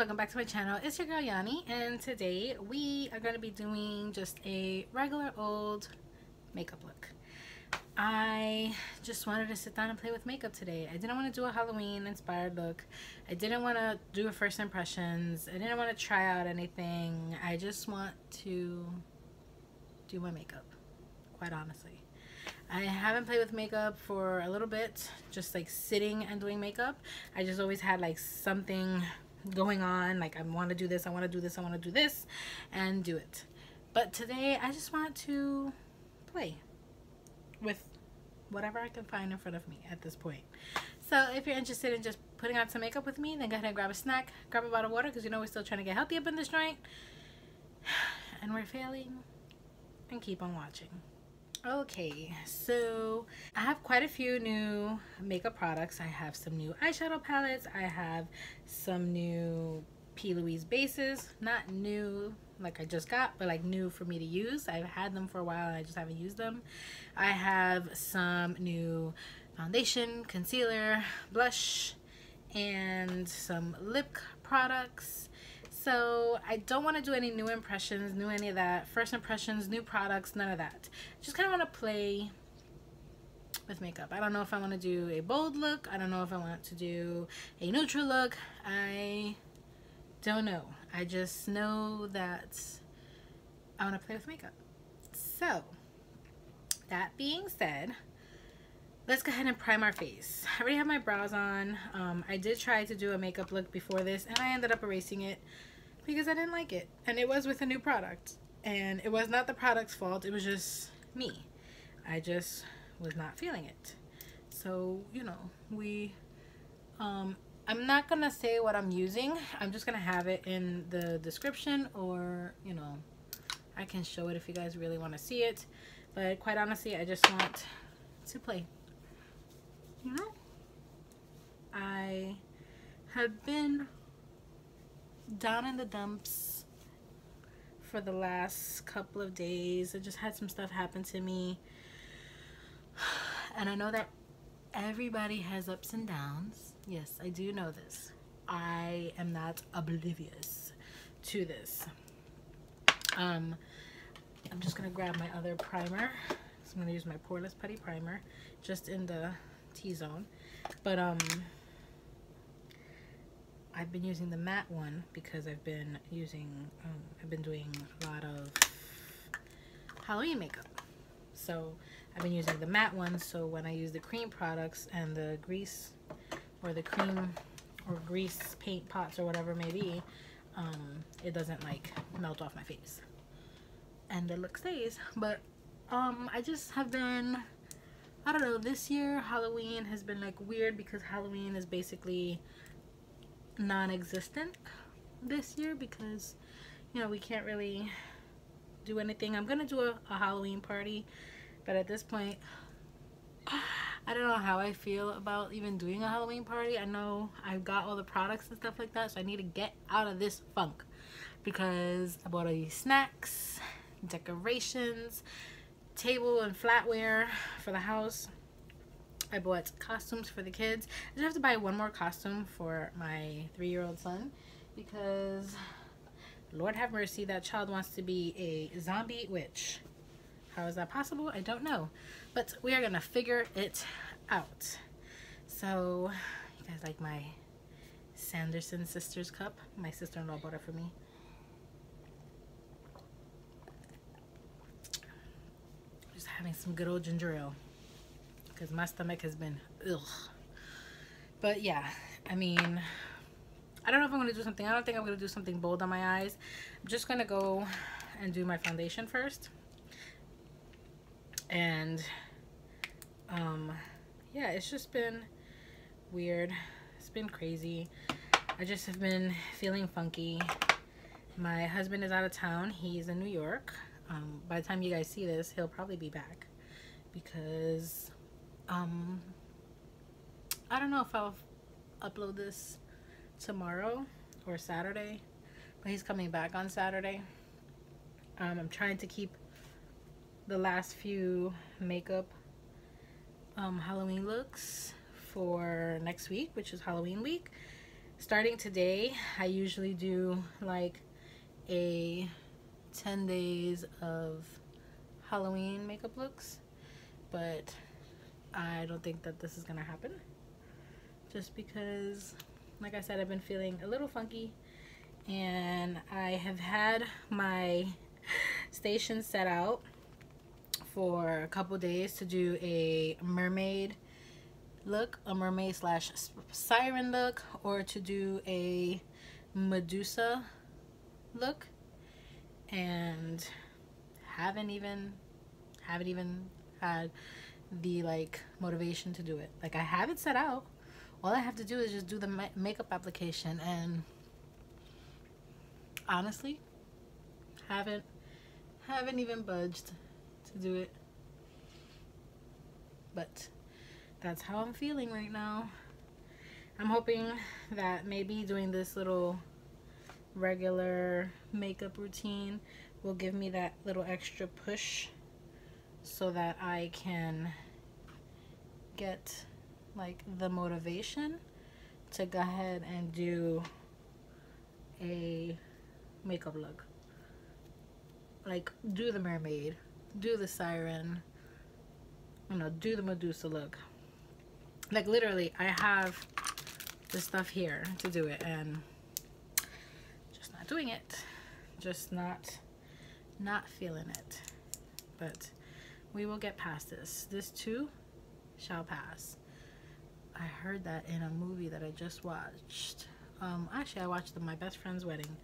welcome back to my channel. It's your girl Yanni, and today we are going to be doing just a regular old makeup look. I just wanted to sit down and play with makeup today. I didn't want to do a Halloween inspired look. I didn't want to do a first impressions. I didn't want to try out anything. I just want to do my makeup, quite honestly. I haven't played with makeup for a little bit, just like sitting and doing makeup. I just always had like something going on, like I want to do this, I want to do this, I want to do this, and do it. But today I just want to play with whatever I can find in front of me at this point. So if you're interested in just putting on some makeup with me, then go ahead and grab a snack, grab a bottle of water, because you know we're still trying to get healthy up in this joint, and we're failing, and keep on watching. Okay, so I have quite a few new makeup products. I have some new eyeshadow palettes. I have some new P. Louise bases. Not new like I just got, but like new for me to use. I've had them for a while and I just haven't used them. I have some new foundation, concealer, blush, and some lip products. So I don't want to do any new impressions, new any of that. First impressions, new products, none of that. Just kind of want to play with makeup. I don't know if I want to do a bold look. I don't know if I want to do a neutral look. I don't know. I just know that I want to play with makeup. So that being said, let's go ahead and prime our face. I already have my brows on. I did try to do a makeup look before this and I ended up erasing it because I didn't like it, and it was with a new product, and it was not the product's fault, it was just me. I just was not feeling it. So, you know, I'm not gonna say what I'm using. I'm just gonna have it in the description, or, you know, I can show it if you guys really want to see it. But quite honestly, I just want to play. You know, I have been down in the dumps for the last couple of days. I just had some stuff happen to me, and I know that everybody has ups and downs. Yes, I do know this. I am not oblivious to this. I'm just gonna grab my other primer. So I'm gonna use my Poreless Putty Primer just in the T-zone, but I've been using the matte one because I've been using I've been doing a lot of Halloween makeup, so I've been using the matte one, so when I use the cream products and the grease, or the cream or grease paint pots or whatever it may be, it doesn't like melt off my face and the look stays. But I just have been, I don't know, this year Halloween has been like weird because Halloween is basically non-existent this year because, you know, we can't really do anything. I'm gonna do a Halloween party, but at this point I don't know how I feel about even doing a Halloween party. I know I've got all the products and stuff like that, so I need to get out of this funk because I bought all these snacks, decorations, table and flatware for the house. I bought costumes for the kids. I just have to buy one more costume for my 3-year-old son because, Lord have mercy, that child wants to be a zombie witch. How is that possible? I don't know. But we are going to figure it out. So, you guys like my Sanderson Sisters cup? My sister-in-law bought it for me. Just having some good old ginger ale, because my stomach has been ugh. But yeah, I mean, I don't know if I'm going to do something. I don't think I'm going to do something bold on my eyes. I'm just going to go and do my foundation first. And yeah, it's just been weird. It's been crazy. I just have been feeling funky. My husband is out of town. He's in New York. By the time you guys see this, he'll probably be back because I don't know if I'll upload this tomorrow or Saturday, but he's coming back on Saturday. I'm trying to keep the last few makeup Halloween looks for next week, which is Halloween week. starting today, I usually do like a 10 days of Halloween makeup looks, but I don't think that this is gonna happen, just because, like I said, I've been feeling a little funky, and I have had my station set out for a couple days to do a mermaid look, a mermaid slash siren look, or to do a Medusa look, and haven't even had the like motivation to do it. Like, I have it set out. All I have to do is just do the makeup application, and honestly, haven't even budged to do it. But that's how I'm feeling right now. I'm hoping that maybe doing this little regular makeup routine will give me that little extra push so that I can get like the motivation to go ahead and do a makeup look. Like, do the mermaid, do the siren, you know, do the Medusa look. Like, literally, I have the stuff here to do it, and just not doing it. Just not feeling it. But we will get past this. This too shall pass. I heard that in a movie that I just watched. Actually, I watched My Best Friend's Wedding,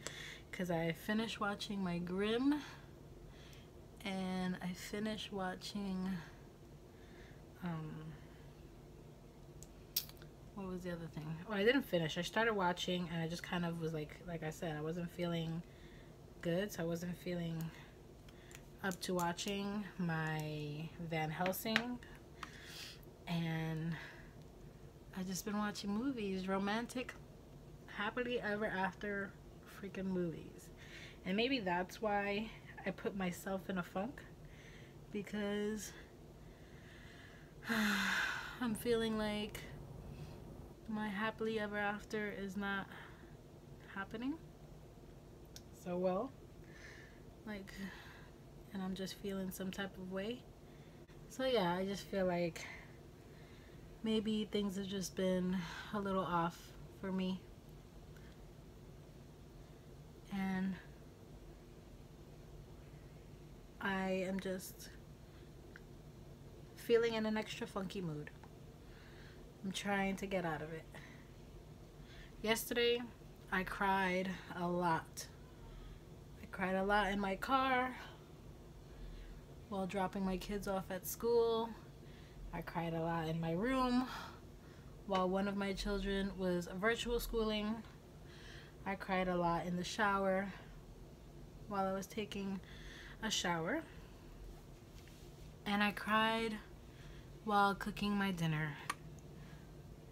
because I finished watching My Grimm, and I finished watching what was the other thing? Oh, I didn't finish. I started watching, and I just kind of was like I said, I wasn't feeling good, so I wasn't feeling up to watching my Van Helsing, and I just been watching movies, romantic, happily ever after freaking movies. And maybe that's why I put myself in a funk, because I'm feeling like my happily ever after is not happening so well, like, and I'm just feeling some type of way. So yeah, I just feel like maybe things have just been a little off for me, and I am just feeling in an extra funky mood. I'm trying to get out of it. Yesterday, I cried a lot. I cried a lot in my car while dropping my kids off at school. I cried a lot in my room while one of my children was virtual schooling. I cried a lot in the shower while I was taking a shower. And I cried while cooking my dinner.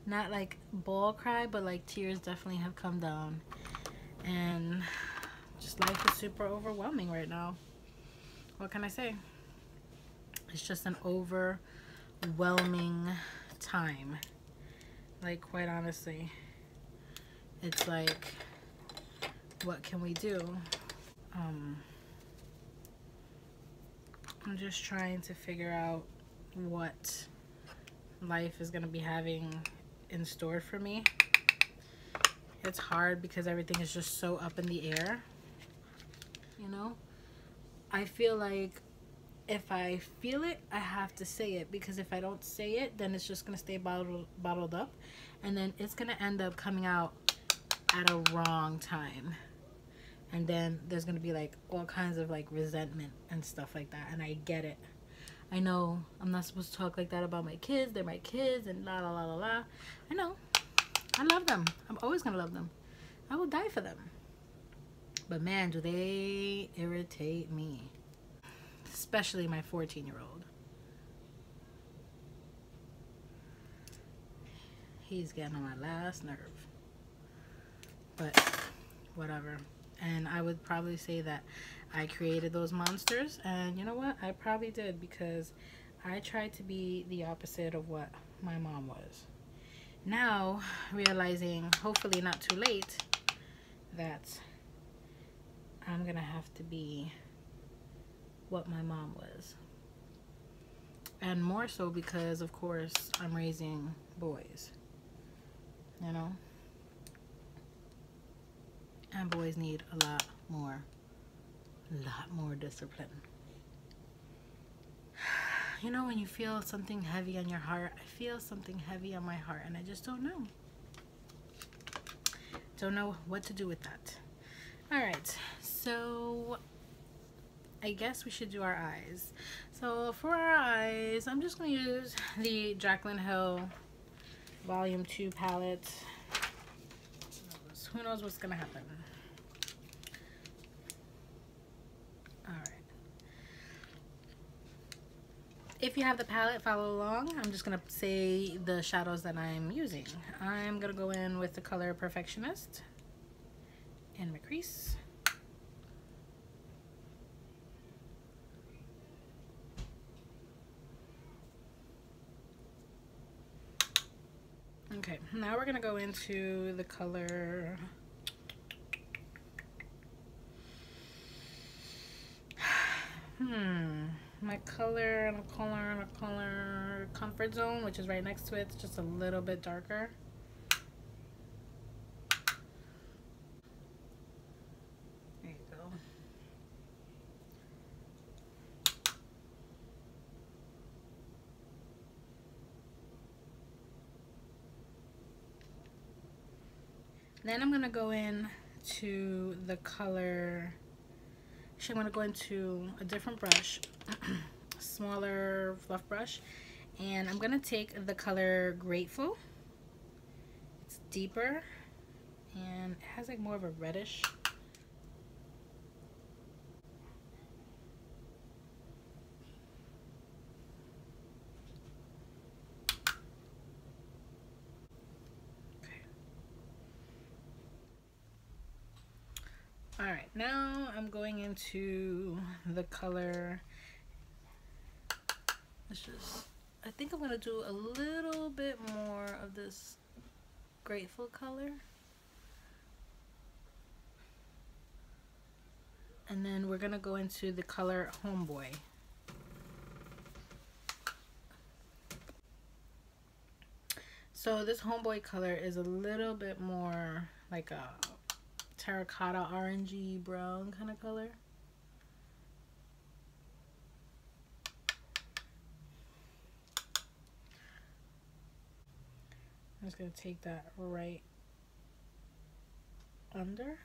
Not like ball cry, but like tears definitely have come down. And just life is super overwhelming right now. What can I say? It's just an overwhelming time. Like, quite honestly, it's like, what can we do? I'm just trying to figure out what life is gonna be having in store for me. It's hard because everything is just so up in the air, you know? I feel like if I feel it, I have to say it, because if I don't say it, then it's just gonna stay bottled up, and then it's gonna end up coming out at a wrong time, and then there's gonna be like all kinds of like resentment and stuff like that. And I get it. I know I'm not supposed to talk like that about my kids. They're my kids, and la la la la la. I know. I love them. I'm always gonna love them. I will die for them. But man, do they irritate me. Especially my 14-year-old. He's getting on my last nerve. But whatever. And I would probably say that I created those monsters, and you know what? I probably did, because I tried to be the opposite of what my mom was. Now, realizing, hopefully not too late, that I'm gonna have to be what my mom was. And more so because, of course, I'm raising boys, you know? And boys need a lot more discipline. You know, when you feel something heavy on your heart, I feel something heavy on my heart, and I just don't know. Don't know what to do with that. All right, so I guess we should do our eyes. So for our eyes, I'm just going to use the Jaclyn Hill Volume 2 palette. Who knows what's going to happen. Alright. If you have the palette, follow along. I'm just going to say the shadows that I'm using. I'm going to go in with the color Perfectionist in my crease. Okay, now we're gonna go into the color my color Comfort Zone, which is right next to it. It's just a little bit darker. There you go. Then I'm gonna go in to the color. Actually, I'm gonna go into a different brush, smaller fluff brush, and I'm gonna take the color Grateful. It's deeper and it has like more of a reddish. Alright, now I'm going into the color. I think I'm going to do a little bit more of this Grateful color. And then we're going to go into the color Homeboy. So this Homeboy color is a little bit more like a terracotta orangey brown kind of color. I'm just going to take that right under.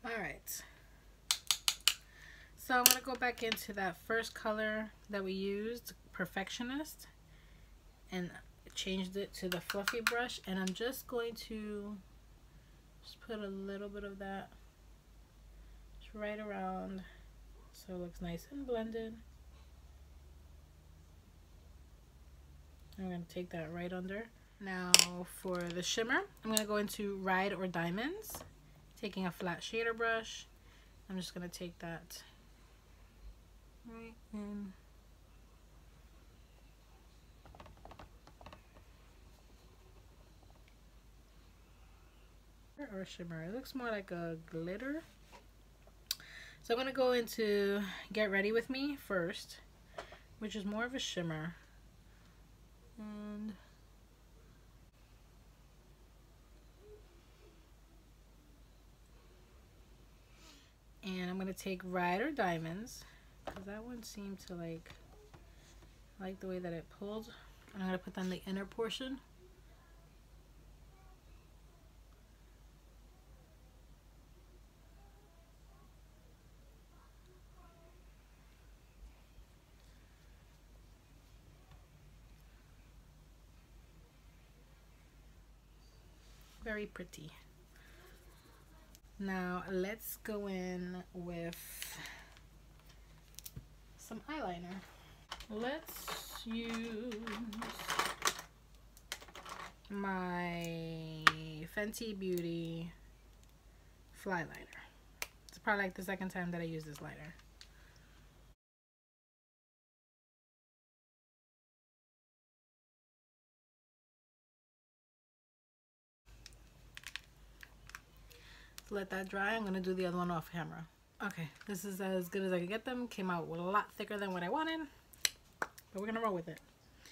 Alright. So I'm going to go back into that first color that we used, Perfectionist, and changed it to the fluffy brush, and I'm just going to just put a little bit of that just right around so it looks nice and blended. I'm going to take that right under. Now for the shimmer, I'm going to go into Ride or Diamonds, taking a flat shader brush. I'm just going to take that right in. Or shimmer, it looks more like a glitter. So I'm going to go into Get Ready With Me first, which is more of a shimmer. And I'm going to take Ride or Diamonds, because that one seemed to I like the way that it pulled. And I'm going to put that in the inner portion. Very pretty. Now let's go in with some eyeliner. Let's use my Fenty Beauty Fly Liner. It's probably like the second time that I use this liner. let that dry. I'm gonna do the other one off camera. Okay, this is as good as I could get them. Came out a lot thicker than what I wanted, but we're gonna roll with it.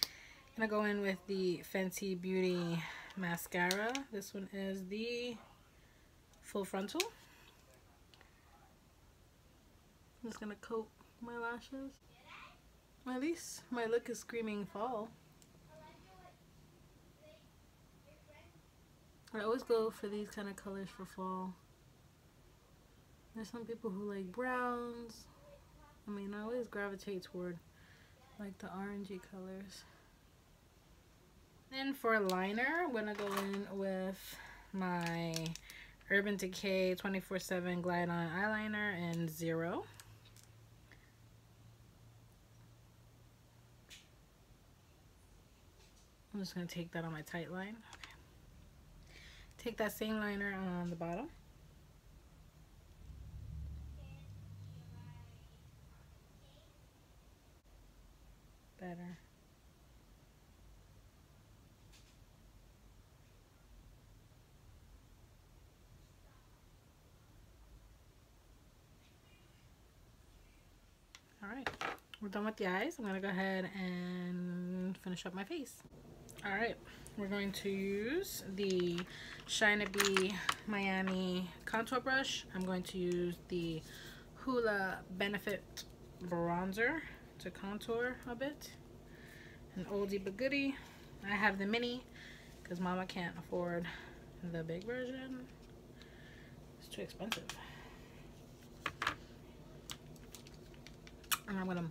I'm gonna go in with the Fenty Beauty mascara. This one is the Full Frontal. I'm just gonna coat my lashes. At least my look is screaming fall. I always go for these kind of colors for fall. There's some people who like browns. I mean, I always gravitate toward like the orangey colors. Then for liner, I'm gonna go in with my Urban Decay 24/7 Glide On Eyeliner in 0. I'm just gonna take that on my tight line. Okay. Take that same liner on the bottom. Better. Alright, we're done with the eyes. I'm gonna go ahead and finish up my face. Alright, we're going to use the Shine to Be Miami contour brush. I'm going to use the Hoola Benefit bronzer to contour a bit. An oldie but goodie. I have the mini because mama can't afford the big version. It's too expensive. And I'm gonna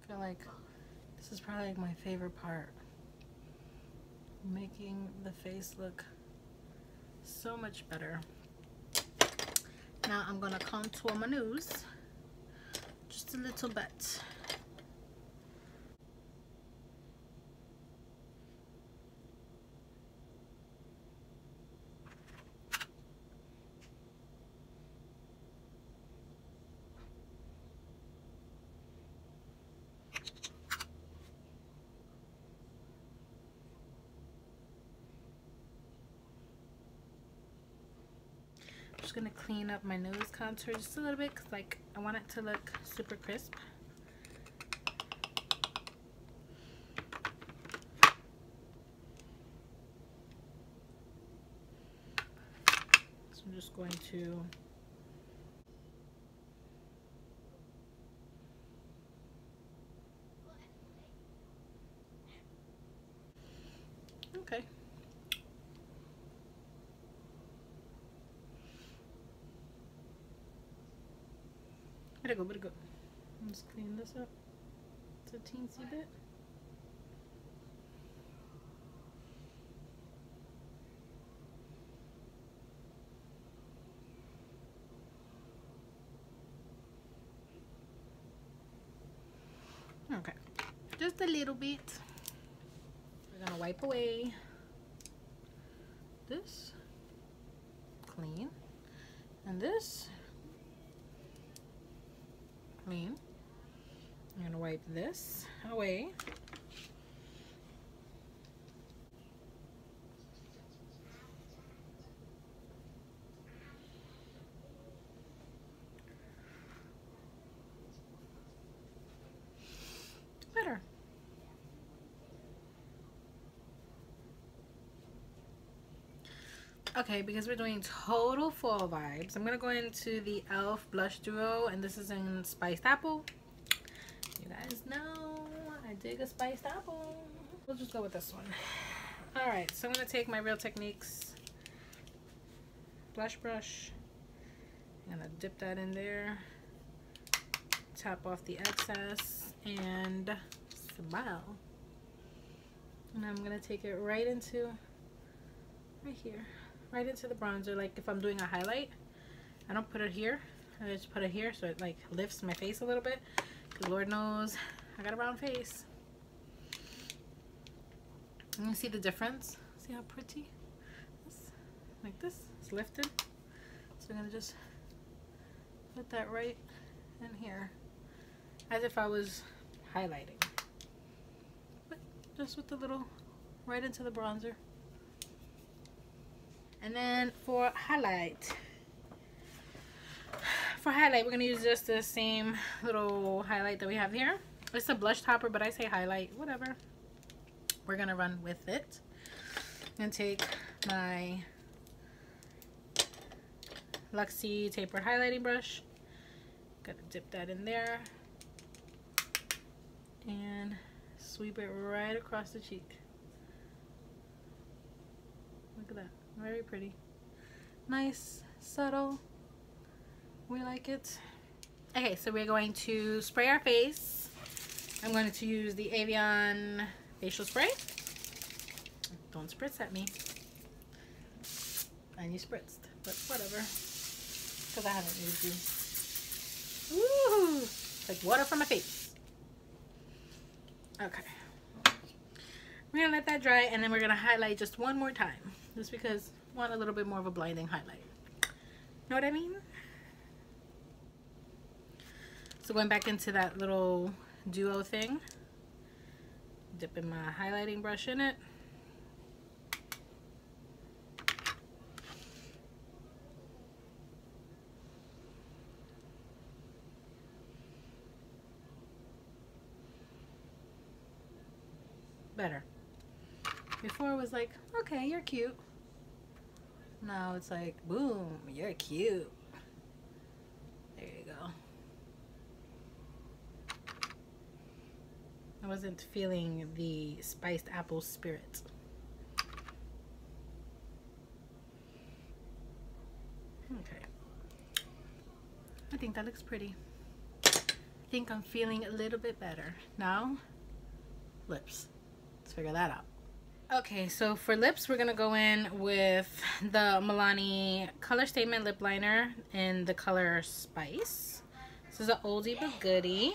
feel like this is probably like my favorite part. Making the face look so much better. Now I'm gonna contour my nose just a little bit. Just gonna clean up my nose contour just a little bit because like I want it to look super crisp. So I'm just going to okay. Where'd it go? Where'd it go? Let's clean this up. It's a teensy bit. Okay, just a little bit. We're gonna wipe away this clean and this clean. I'm gonna wipe this away. Better. Okay, because we're doing total fall vibes, I'm gonna go into the e.l.f. blush duo, and this is in Spiced Apple. You guys know I dig a spiced apple. We'll just go with this one. Alright, so I'm gonna take my Real Techniques blush brush. I'm gonna dip that in there. tap off the excess and smile. And I'm gonna take it right into right here, right into the bronzer. Like if I'm doing a highlight, I don't put it here, I just put it here so it like lifts my face a little bit, because Lord knows I got a round face. And you see the difference? See how pretty? Like this, it's lifted. So I'm gonna just put that right in here, as if I was highlighting, but just with the little right into the bronzer. And then for highlight, we're gonna use just the same little highlight that we have here. It's a blush topper, but I say highlight, whatever. We're gonna run with it. I'm gonna take my Luxie tapered highlighting brush. Gonna dip that in there and sweep it right across the cheek. Look at that, very pretty. Nice, subtle, we like it. Okay, so we're going to spray our face. I'm going to use the Avion facial spray. Don't spritz at me. And you spritzed, but whatever, because I haven't used you. Woo! It's like water from my face. Okay. We're gonna let that dry, and then we're gonna highlight just one more time, just because I want a little bit more of a blinding highlight. Know what I mean? So going back into that little duo thing, dipping my highlighting brush in it. Better. Before it was like, okay, you're cute. Now it's like, boom, you're cute. There you go. I wasn't feeling the spiced apple spirit. Okay. I think that looks pretty. I think I'm feeling a little bit better. Now, lips. Let's figure that out. Okay, so for lips, we're gonna go in with the Milani Color Statement Lip Liner in the color Spice. This is an oldie but goodie.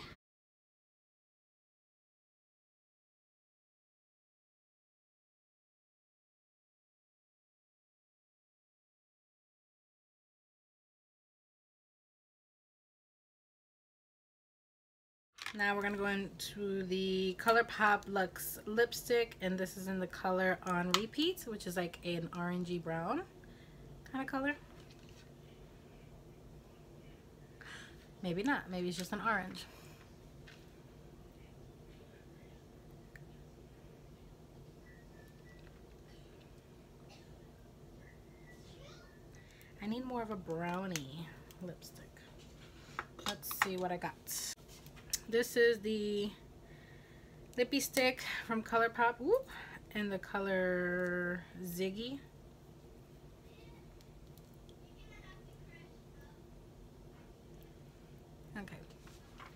Now we're gonna go into the ColourPop Luxe lipstick, and this is in the color On Repeat, which is like an orangey brown kind of color. Maybe not, maybe it's just an orange. I need more of a brownie lipstick. Let's see what I got. This is the lippy stick from ColourPop, whoop, in the color Ziggy. Okay,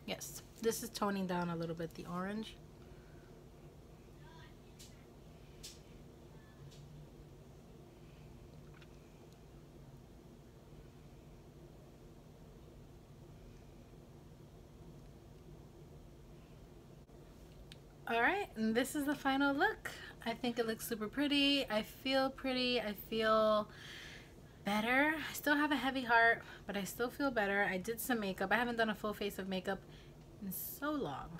yes, this is toning down a little bit the orange. Alright, and this is the final look. I think it looks super pretty. I feel pretty. I feel better. I still have a heavy heart, but I still feel better. I did some makeup. I haven't done a full face of makeup in so long.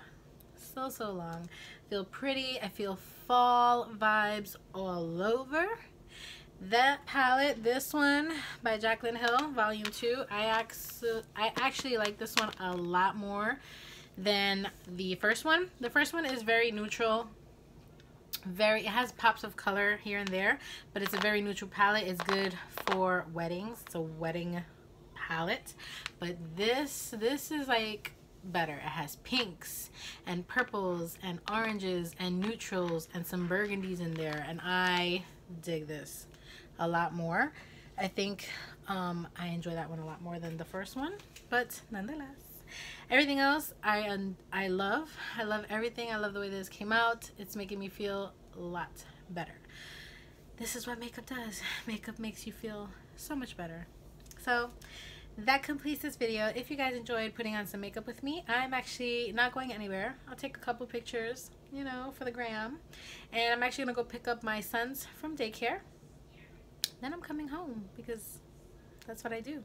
So long. I feel pretty. I feel fall vibes all over. That palette, this one by Jaclyn Hill, Volume 2, I actually like this one a lot more than the first one. The first one is very neutral. It has pops of color here and there, but it's a very neutral palette. It's good for weddings. It's a wedding palette. But this is like better. It has pinks and purples and oranges and neutrals and some burgundies in there, and I dig this a lot more. I think I enjoy that one a lot more than the first one, but nonetheless, Everything else I love. I love everything. I love the way this came out. It's making me feel a lot better. This is what makeup does. Makeup makes you feel so much better. So that completes this video. If you guys enjoyed putting on some makeup with me, I'm actually not going anywhere. I'll take a couple pictures, you know, for the gram. And I'm actually going to go pick up my sons from daycare. Then I'm coming home because that's what I do.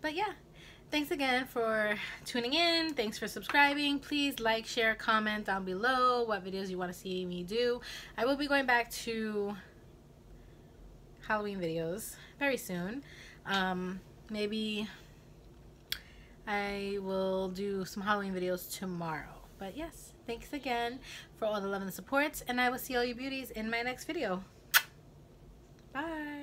But yeah, thanks again for tuning in. Thanks for subscribing. Please like, share, comment down below what videos you want to see me do. I will be going back to Halloween videos very soon. Maybe I will do some Halloween videos tomorrow. But yes, thanks again for all the love and the support, and I will see all you beauties in my next video. Bye.